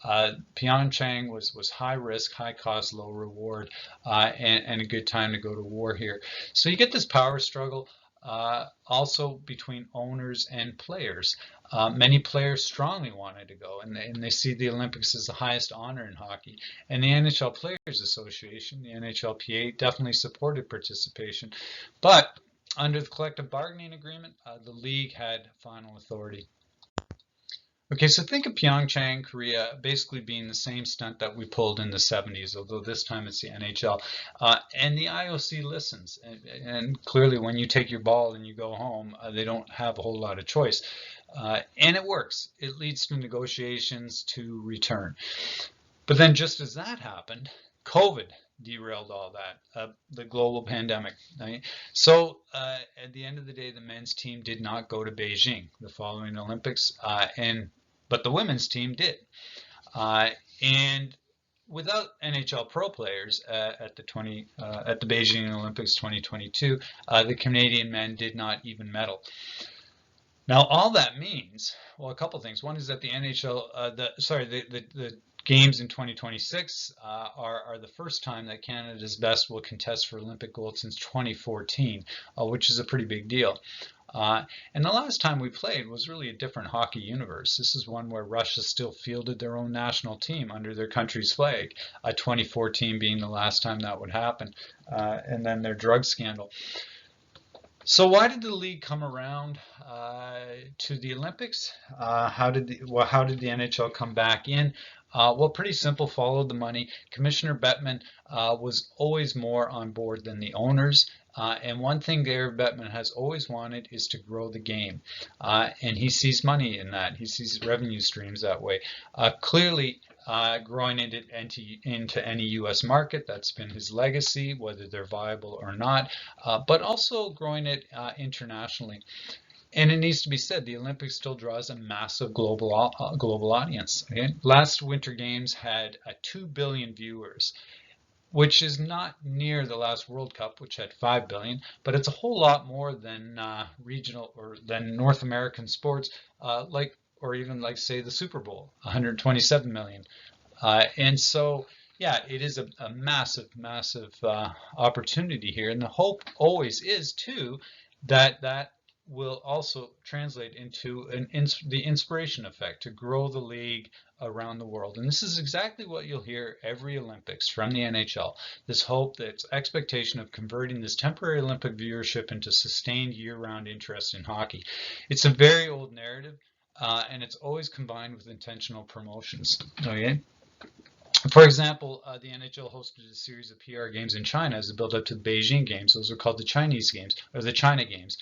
Pyeongchang was high risk, high cost, low reward, and a good time to go to war here. So you get this power struggle. Also between owners and players. Many players strongly wanted to go, and they see the Olympics as the highest honor in hockey. And the NHL Players Association, the NHLPA, definitely supported participation. But under the collective bargaining agreement, the league had final authority. Okay, so think of Pyeongchang, Korea, basically being the same stunt that we pulled in the 70s, although this time it's the NHL. And the IOC listens. And clearly, when you take your ball and you go home, they don't have a whole lot of choice. And it works. It leads to negotiations to return. But then just as that happened, COVID derailed all that, the global pandemic. Right? So at the end of the day, the men's team did not go to Beijing the following Olympics, but the women's team did. And without NHL pro players at the Beijing Olympics 2022, the Canadian men did not even medal. Now, all that means, well, a couple things. One is that the NHL, the games in 2026 are the first time that Canada's best will contest for Olympic gold since 2014, which is a pretty big deal. And the last time we played was really a different hockey universe. This is one where Russia still fielded their own national team under their country's flag, 2014 being the last time that would happen, and then their drug scandal. So why did the league come around to the Olympics? How did the NHL come back in? Well, pretty simple, followed the money. Commissioner Bettman was always more on board than the owners. And one thing Gary Bettman has always wanted is to grow the game. And he sees money in that. He sees revenue streams that way. Clearly, growing into any U.S. market, that's been his legacy, whether they're viable or not, but also growing it internationally. And it needs to be said, the Olympics still draws a massive global audience. Okay? Last Winter Games had 2 billion viewers, which is not near the last World Cup, which had 5 billion, but it's a whole lot more than regional or than North American sports, or even like say the Super Bowl, 127 million. And so, yeah, it is a massive, massive opportunity here. And the hope always is too that will also translate into the inspiration effect to grow the league around the world. And this is exactly what you'll hear every Olympics from the NHL. This hope, this expectation of converting this temporary Olympic viewership into sustained year-round interest in hockey. It's a very old narrative, and it's always combined with intentional promotions. Okay. For example, the NHL hosted a series of PR games in China as a build-up to the Beijing Games. Those are called the Chinese Games, or the China Games.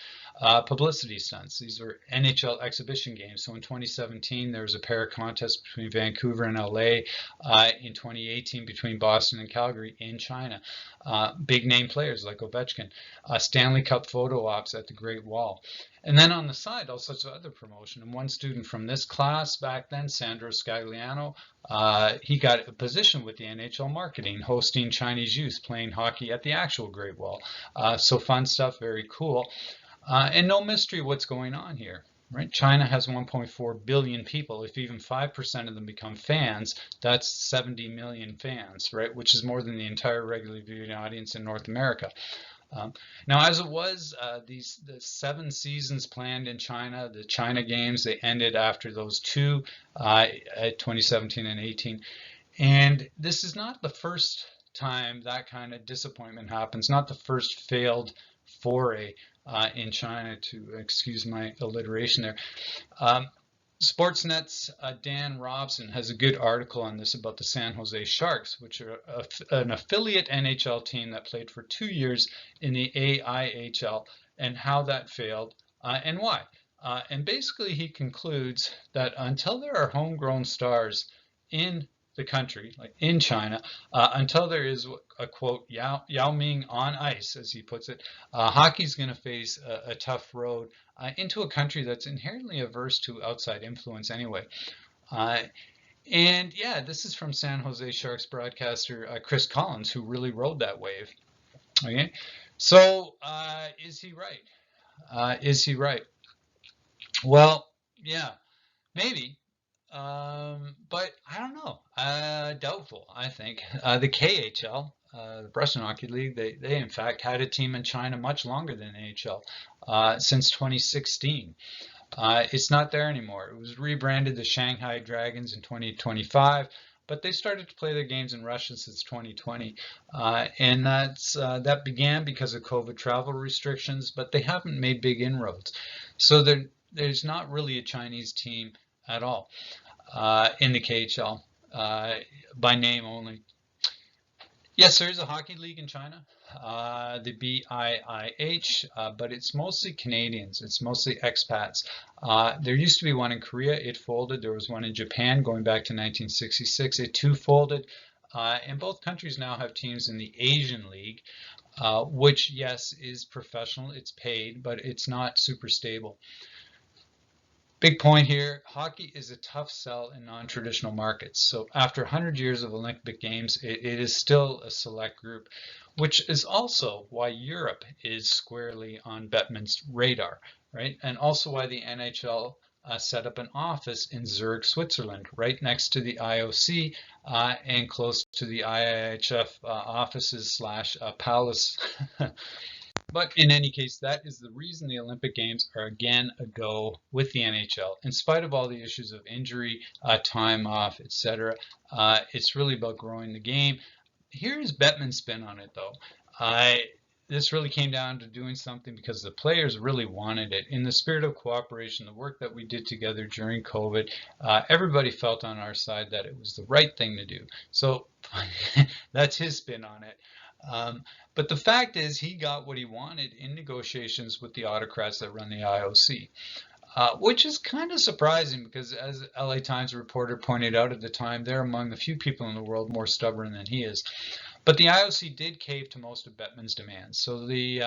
Publicity stunts. These were NHL exhibition games. So in 2017, there was a pair contest between Vancouver and LA. In 2018, between Boston and Calgary in China. Big name players like Ovechkin. Stanley Cup photo ops at the Great Wall. And then on the side, all sorts of other promotion. And one student from this class back then, Sandro Scagliano, he got a position with the NHL marketing, hosting Chinese youth playing hockey at the actual Great Wall. So fun stuff, very cool. And no mystery what's going on here. right? China has 1.4 billion people. If even 5% of them become fans, that's 70 million fans, right? Which is more than the entire regularly viewing audience in North America. Now, as it was, the 7 seasons planned in China, the China Games, they ended after those 2 at 2017 and 18. And this is not the first time that kind of disappointment happens, not the first failed foray in China, to excuse my alliteration there. Sportsnet's Dan Robson has a good article on this about the San Jose Sharks, which are an affiliate NHL team that played for 2 years in the AIHL, and how that failed and why. And basically he concludes that until there are homegrown stars in the country, like in China, until there is a quote Yao Ming on ice, as he puts it, hockey's going to face a tough road into a country that's inherently averse to outside influence anyway. And yeah, this is from San Jose Sharks broadcaster Chris Collins, who really rode that wave. Okay, so is he right? Is he right? Well, yeah, maybe. But I don't know. Doubtful, I think. The KHL, the Russian Hockey League, they in fact had a team in China much longer than NHL, since 2016. It's not there anymore. It was rebranded the Shanghai Dragons in 2025, but they started to play their games in Russia since 2020. And that began because of COVID travel restrictions, but they haven't made big inroads. So there's not really a Chinese team at all in the KHL, by name only. Yes, there is a hockey league in China, the BIIH, but it's mostly Canadians. It's mostly expats. There used to be one in Korea. It folded. There was one in Japan going back to 1966. It too folded. And both countries now have teams in the Asian League, which, yes, is professional. It's paid, but it's not super stable. Big point here, hockey is a tough sell in non-traditional markets. So after 100 years of Olympic Games, it is still a select group, which is also why Europe is squarely on Bettman's radar, right? And also why the NHL set up an office in Zurich, Switzerland, right next to the IOC and close to the IIHF offices / palace. But in any case, that is the reason the Olympic Games are again a go with the NHL. In spite of all the issues of injury, time off, etc., it's really about growing the game. Here's Bettman's spin on it, though. This really came down to doing something because the players really wanted it. In the spirit of cooperation, the work that we did together during COVID, everybody felt on our side that it was the right thing to do. So that's his spin on it. But the fact is he got what he wanted in negotiations with the autocrats that run the IOC, which is kind of surprising because, as LA Times reporter pointed out at the time, they're among the few people in the world more stubborn than he is. But the IOC did cave to most of Bettman's demands. So the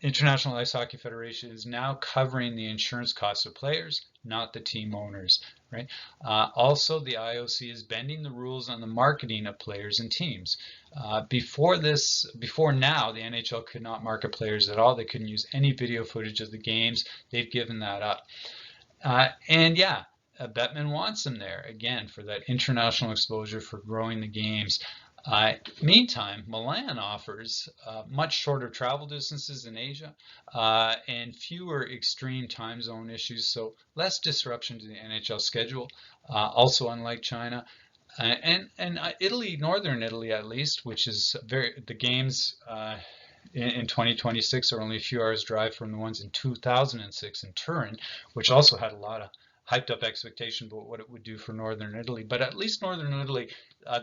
International Ice Hockey Federation is now covering the insurance costs of players, not the team owners, right? Also, the IOC is bending the rules on the marketing of players and teams. Before now, the NHL could not market players at all. They couldn't use any video footage of the games. They've given that up. And yeah, Bettman wants them there, again, for that international exposure, for growing the games. Meantime, Milan offers much shorter travel distances in Asia and fewer extreme time zone issues, so less disruption to the NHL schedule. Also, unlike China and Italy, northern Italy at least, which is the games in 2026 are only a few hours drive from the ones in 2006 in Turin, which also had a lot of hyped up expectation about what it would do for northern Italy. But at least northern Italy,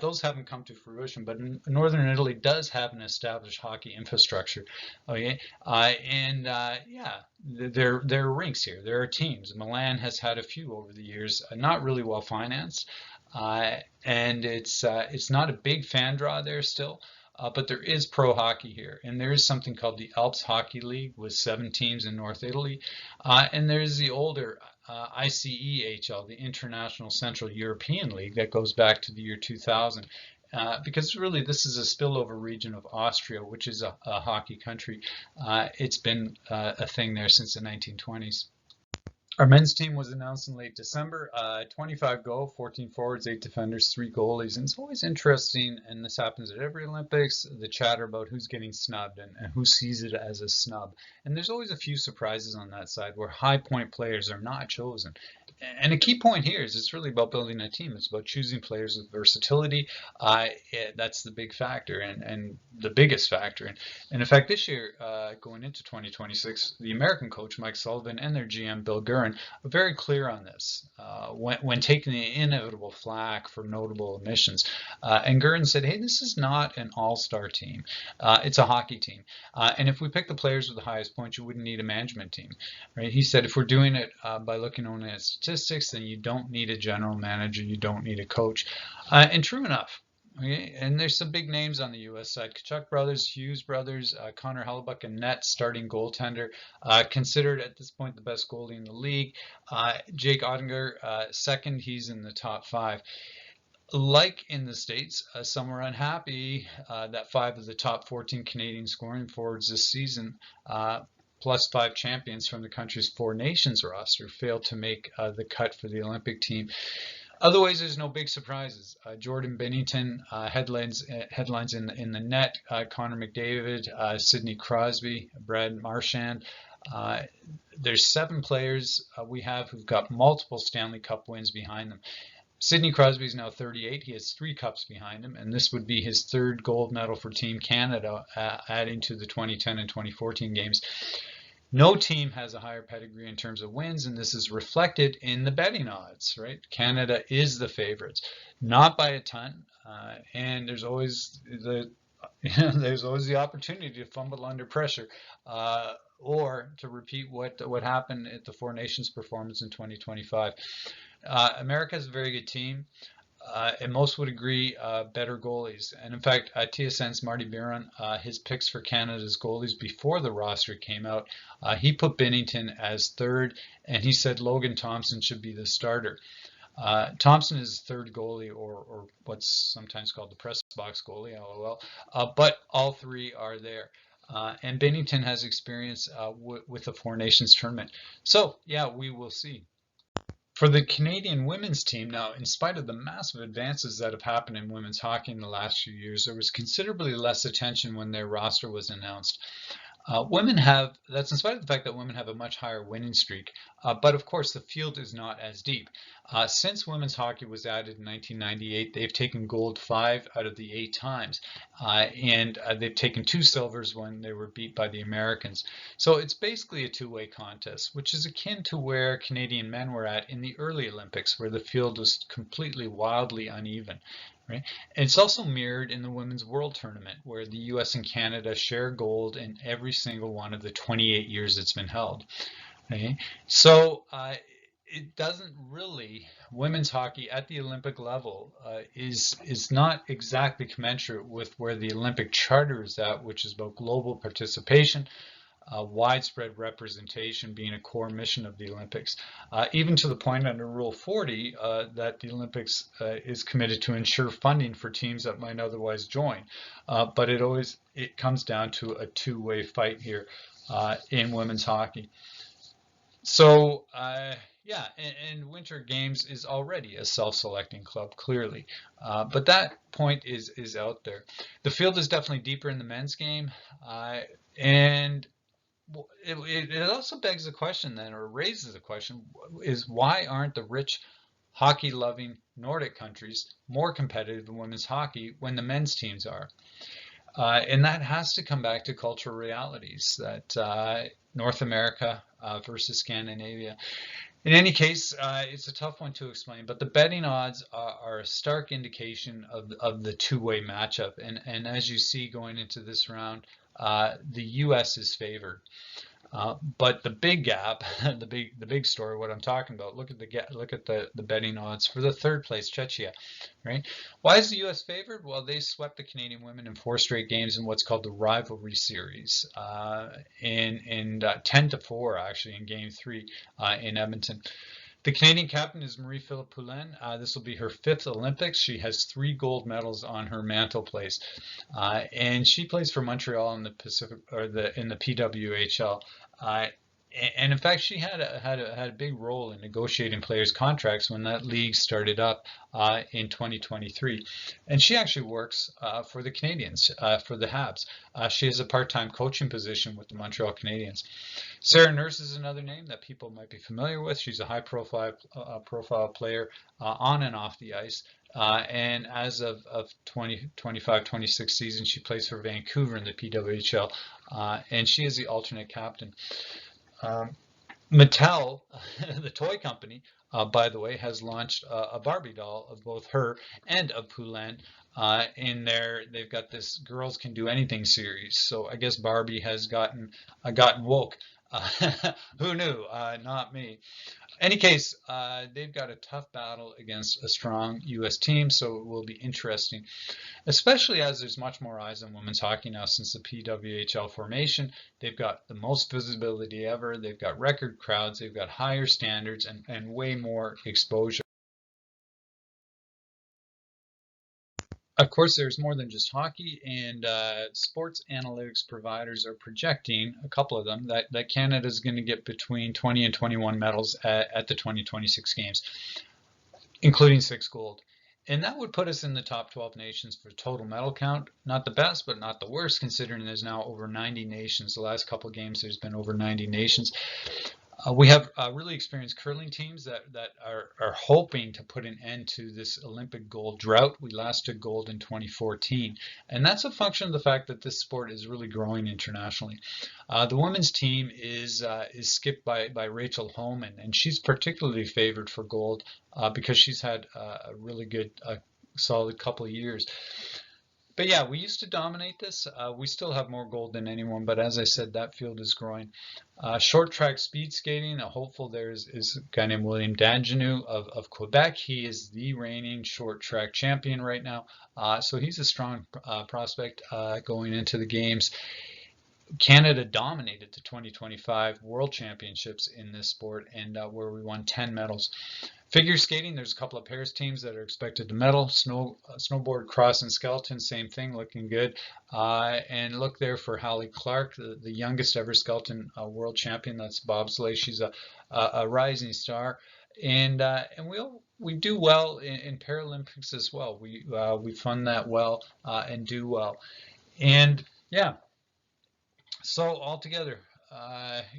those haven't come to fruition, but northern Italy does have an established hockey infrastructure. Okay, yeah, there are rinks here. There are teams. Milan has had a few over the years, not really well financed, and it's not a big fan draw there still. But there is pro hockey here, and there is something called the Alps Hockey League with 7 teams in North Italy, and there's the older ICEHL, the International Central European League, that goes back to the year 2000. because really this is a spillover region of Austria, which is a hockey country. It's been a thing there since the 1920s. Our men's team was announced in late December. 25 go, 14 forwards, 8 defenders, 3 goalies. And it's always interesting, and this happens at every Olympics, the chatter about who's getting snubbed and who sees it as a snub. And there's always a few surprises on that side where high point players are not chosen. And a key point here is it's really about building a team. It's about choosing players with versatility. That's the big factor and the biggest factor. And in fact, this year, going into 2026, the American coach, Mike Sullivan, and their GM, Bill Guerin, are very clear on this when taking the inevitable flack for notable omissions. And Guerin said, hey, this is not an all-star team. It's a hockey team. And if we pick the players with the highest points, you wouldn't need a management team. Right? He said, if we're doing it by looking only at statistics, then you don't need a general manager, you don't need a coach. And true enough. Okay, and there's some big names on the U.S. side. Tkachuk brothers, Hughes brothers, Connor Hellebuyck, and net starting goaltender, considered at this point the best goalie in the league. Jake Oettinger, second, he's in the top 5. Like in the States, some are unhappy that 5 of the top 14 Canadian scoring forwards this season, plus 5 champions from the country's 4 nations roster, failed to make the cut for the Olympic team. Otherwise, there's no big surprises. Jordan Binnington, headlines in the net. Connor McDavid, Sidney Crosby, Brad Marchand. There's 7 players we have who've got multiple Stanley Cup wins behind them. Sidney Crosby is now 38. He has 3 cups behind him, and this would be his 3rd gold medal for Team Canada, adding to the 2010 and 2014 games. No team has a higher pedigree in terms of wins, and this is reflected in the betting odds, right? Canada is the favorites, not by a ton, and there's always the opportunity to fumble under pressure, or to repeat what happened at the 4 Nations performance in 2025. America is a very good team. And most would agree better goalies. And in fact, TSN's Marty Biron, his picks for Canada's goalies before the roster came out, he put Binnington as 3rd, and he said Logan Thompson should be the starter. Thompson is 3rd goalie, or what's sometimes called the press box goalie, LOL, but all 3 are there. And Binnington has experience with the 4 Nations tournament. So, yeah, we will see. For the Canadian women's team now, in spite of the massive advances that have happened in women's hockey in the last few years, there was considerably less attention when their roster was announced. That's in spite of the fact that women have a much higher winning streak, but of course the field is not as deep. Since women's hockey was added in 1998, they've taken gold 5 out of the 8 times, and they've taken 2 silvers when they were beat by the Americans. So it's basically a two-way contest, which is akin to where Canadian men were at in the early Olympics, where the field was completely wildly uneven. Right? And it's also mirrored in the Women's World Tournament, where the US and Canada share gold in every single one of the 28 years it's been held. Okay? So it doesn't really, women's hockey at the Olympic level is not exactly commensurate with where the Olympic Charter is at, which is about global participation, widespread representation being a core mission of the Olympics, even to the point under Rule 40 that the Olympics is committed to ensure funding for teams that might otherwise join. But it comes down to a two-way fight here in women's hockey. So yeah, and Winter Games is already a self-selecting club, clearly. But that point is out there. The field is definitely deeper in the men's game, and it also begs the question then, or raises the question, is why aren't the rich hockey-loving Nordic countries more competitive in women's hockey when the men's teams are? And that has to come back to cultural realities, that North America versus Scandinavia. In any case, it's a tough one to explain, but the betting odds are a stark indication of the two-way matchup. And as you see going into this round, the U.S. is favored. But the big gap, the big story, what I'm talking about, look at the betting odds for the 3rd place, Czechia, right? Why is the U.S. favored? Well, they swept the Canadian women in 4 straight games in what's called the rivalry series, in 10-4 actually in Game 3 in Edmonton. The Canadian captain is Marie-Philip Poulin. This will be her 5th Olympics. She has 3 gold medals on her mantelpiece, and she plays for Montreal in the Pacific or in the PWHL. And in fact, she had a big role in negotiating players' contracts when that league started up in 2023. And she actually works for the Canadians, for the Habs. She has a part-time coaching position with the Montreal Canadiens. Sarah Nurse is another name that people might be familiar with. She's a high-profile player on and off the ice. And as of 2025-26 season, she plays for Vancouver in the PWHL, and she is the alternate captain. Mattel, the toy company, by the way, has launched a Barbie doll of both her and of Poulin. They've got this "Girls Can Do Anything" series. So I guess Barbie has gotten woke. Who knew? Not me. Any case, they've got a tough battle against a strong U.S. team, so it will be interesting, especially as there's much more eyes on women's hockey now since the PWHL formation. They've got the most visibility ever. They've got record crowds. They've got higher standards and way more exposure. Of course, there's more than just hockey, and sports analytics providers are projecting, a couple of them, that Canada is going to get between 20 and 21 medals at the 2026 games, including 6 gold. And that would put us in the top 12 nations for total medal count. Not the best, but not the worst, considering there's now over 90 nations. The last couple of games, there's been over 90 nations. We have really experienced curling teams that are hoping to put an end to this Olympic gold drought. We last took gold in 2014, and that's a function of the fact that this sport is really growing internationally. The women's team is skipped by Rachel Homan, and she's particularly favored for gold because she's had a really good, solid couple of years. But yeah, we used to dominate this. We still have more gold than anyone, but as I said, that field is growing. Short track speed skating, a hopeful there is a guy named William Dagenou of Quebec. He is the reigning short track champion right now. So he's a strong prospect going into the games. Canada dominated the 2025 World Championships in this sport, and where we won 10 medals. Figure skating, there's a couple of pairs teams that are expected to medal. Snowboard, cross, and skeleton, same thing, looking good. And look there for Hallie Clark, the youngest ever skeleton world champion. That's bobsleigh. She's a rising star. And we do well in Paralympics as well. We fund that well and do well. And yeah. So altogether,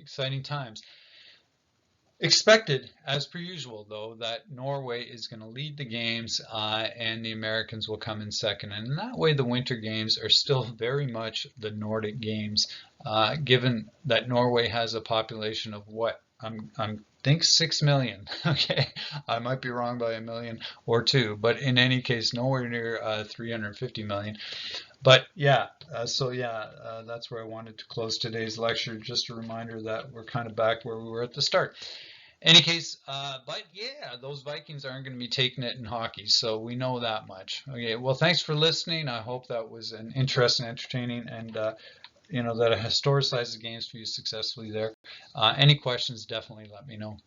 exciting times. Expected, as per usual, though, that Norway is going to lead the games and the Americans will come in second. And in that way, the Winter Games are still very much the Nordic Games, given that Norway has a population of what? I think 6 million. Okay, I might be wrong by 1 million or 2, but in any case, nowhere near 350 million. But yeah, that's where I wanted to close today's lecture. Just a reminder that we're kind of back where we were at the start. Any case, but yeah, those Vikings aren't going to be taking it in hockey, so we know that much. Okay, well, thanks for listening. I hope that was an interesting, entertaining, and that I historicized the games for you successfully there. Any questions, definitely let me know.